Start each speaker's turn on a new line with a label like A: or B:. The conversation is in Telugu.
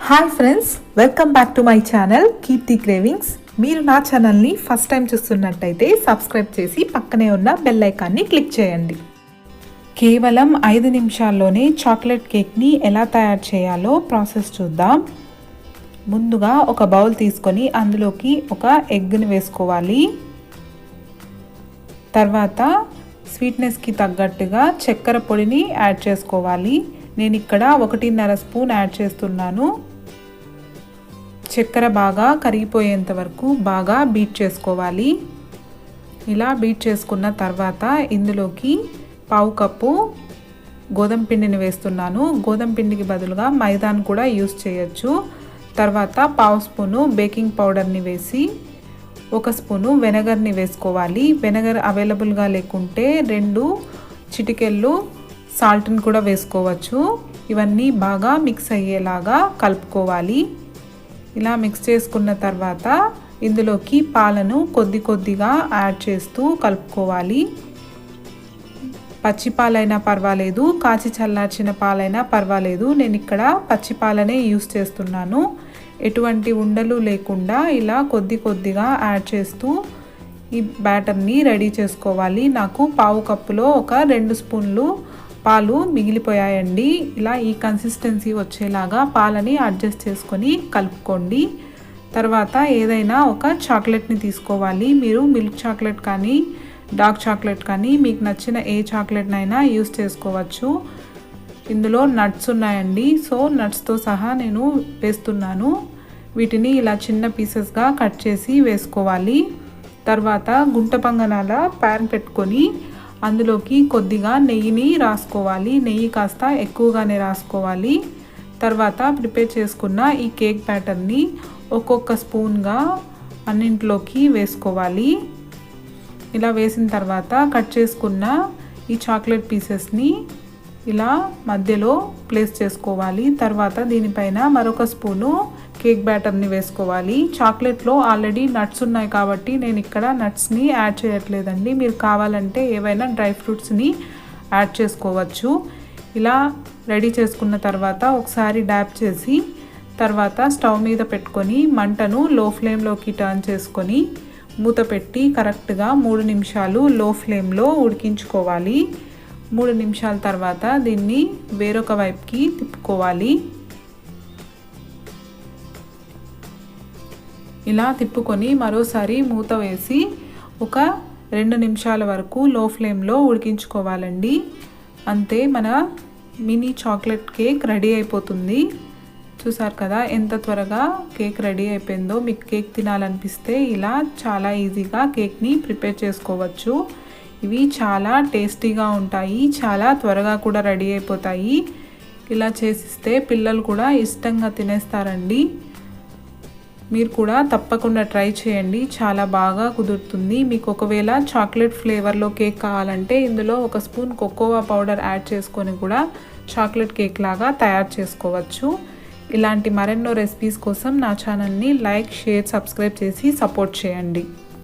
A: Hi friends, welcome back to my channel Keerthi cravings. మీరు నా ఛానల్ని ఫస్ట్ టైం చూస్తున్నట్టయితే సబ్స్క్రైబ్ చేసి పక్కనే ఉన్న బెల్ ఐకాన్ని క్లిక్ చేయండి. కేవలం 5 నిమిషాల్లోనే చాక్లెట్ కేక్ని ఎలా తయారు చేయాలో ప్రాసెస్ చూద్దాం. ముందుగా ఒక బౌల్ తీసుకొని అందులోకి ఒక ఎగ్ని వేసుకోవాలి. తర్వాత స్వీట్నెస్కి తగ్గట్టుగా చక్కెర పొడిని యాడ్ చేసుకోవాలి. నేను ఇక్కడ 1.5 స్పూన్ యాడ్ చేస్తున్నాను. చక్కెర బాగా కరిగిపోయేంత వరకు బాగా బీట్ చేసుకోవాలి. ఇలా బీట్ చేసుకున్న తర్వాత ఇందులోకి 1/2 కప్పు గోధుమ పిండిని వేస్తున్నాను. గోధుమ పిండికి బదులుగా మైదాను కూడా యూస్ చేయొచ్చు. తర్వాత 1/2 స్పూను బేకింగ్ పౌడర్ని వేసి 1 స్పూను వెనగర్ని వేసుకోవాలి. వెనగర్ అవైలబుల్గా లేకుంటే 2 చిటికెళ్ళు సాల్ట్ని కూడా వేసుకోవచ్చు. ఇవన్నీ బాగా మిక్స్ అయ్యేలాగా కలుపుకోవాలి. ఇలా మిక్స్ చేసుకున్న తర్వాత ఇందులోకి పాలను కొద్దిగా యాడ్ చేస్తూ కలుపుకోవాలి. పచ్చి పాలైనా పర్వాలేదు, కాచి చల్లార్చిన పాలైనా పర్వాలేదు. నేను ఇక్కడ పచ్చి పాలనే యూస్ చేస్తున్నాను. ఎటువంటి ఉండలు లేకుండా ఇలా కొద్దిగా యాడ్ చేస్తూ ఈ బ్యాటర్ని రెడీ చేసుకోవాలి. నాకు 1/2 కప్పులో ఒక 2 స్పూన్లు పాలు మిగిలిపోయాయండి. ఇలా ఈ కన్సిస్టెన్సీ వచ్చేలాగా పాలని అడ్జస్ట్ చేసుకొని కలుపుకోండి. తర్వాత ఏదైనా ఒక చాక్లెట్ని తీసుకోవాలి. మీరు మిల్క్ చాక్లెట్ కానీ డార్క్ చాక్లెట్ కానీ మీకు నచ్చిన ఏ చాక్లెట్నైనా యూస్ చేసుకోవచ్చు. ఇందులో నట్స్ ఉన్నాయండి. సో నట్స్తో సహా నేను వేస్తున్నాను. వీటిని ఇలా చిన్న పీసెస్గా కట్ చేసి వేసుకోవాలి. తర్వాత గుంట పొంగనాల ప్యాన్ పెట్టుకొని అందులోకి కొద్దిగా నెయ్యిని రాసుకోవాలి. నెయ్యి కాస్త ఎక్కువగానే రాసుకోవాలి. తర్వాత ప్రిపేర్ చేసుకున్న ఈ కేక్ బ్యాటర్ని ఒక్కొక్క స్పూన్గా అన్నింటిలోకి వేసుకోవాలి. ఇలా వేసిన తర్వాత కట్ చేసుకున్న ఈ చాక్లెట్ పీసెస్ని ఇలా మధ్యలో ప్లేస్ చేసుకోవాలి. తర్వాత దీనిపైన మరొక స్పూను కేక్ బ్యాటర్ని వేసుకోవాలి. చాక్లెట్లో ఆల్రెడీ నట్స్ ఉన్నాయి కాబట్టి నేను ఇక్కడ నట్స్ని యాడ్ చేయట్లేదండి. మీరు కావాలంటే ఏవైనా డ్రై ఫ్రూట్స్ని యాడ్ చేసుకోవచ్చు. ఇలా రెడీ చేసుకున్న తర్వాత ఒకసారి డ్యాప్ చేసి తర్వాత స్టవ్ మీద పెట్టుకొని మంటను లో ఫ్లేమ్లోకి టర్న్ చేసుకొని మూత పెట్టి కరెక్ట్గా 3 నిమిషాలు లో ఫ్లేమ్లో ఉడికించుకోవాలి. 3 నిమిషాల తర్వాత దీన్ని వేరొక వైపుకి తిప్పుకోవాలి. ఇలా తిప్పుకొని మరోసారి మూత వేసి ఒక 2 నిమిషాల వరకు లో ఫ్లేమ్లో ఉడికించుకోవాలండి. అంతే, మన మినీ చాక్లెట్ కేక్ రెడీ అయిపోతుంది. చూసారు కదా ఎంత త్వరగా కేక్ రెడీ అయిపోయిందో. మీకు కేక్ తినాలనిపిస్తే ఇలా చాలా ఈజీగా కేక్ని ప్రిపేర్ చేసుకోవచ్చు. ఇవి చాలా టేస్టీగా ఉంటాయి, చాలా త్వరగా కూడా రెడీ అయిపోతాయి. ఇలా చేసిస్తే పిల్లలు కూడా ఇష్టంగా తినేస్తారండి. మీరు కూడా తప్పకుండా ట్రై చేయండి, చాలా బాగా కుదురుతుంది. మీకు ఒకవేళ చాక్లెట్ ఫ్లేవర్లో కేక్ కావాలంటే ఇందులో 1 స్పూన్ కోకోవా పౌడర్ యాడ్ చేసుకొని కూడా చాక్లెట్ కేక్ లాగా తయారు చేసుకోవచ్చు. ఇలాంటి మరెన్నో రెసిపీస్ కోసం నా ఛానల్ని లైక్, షేర్, సబ్స్క్రైబ్ చేసి సపోర్ట్ చేయండి.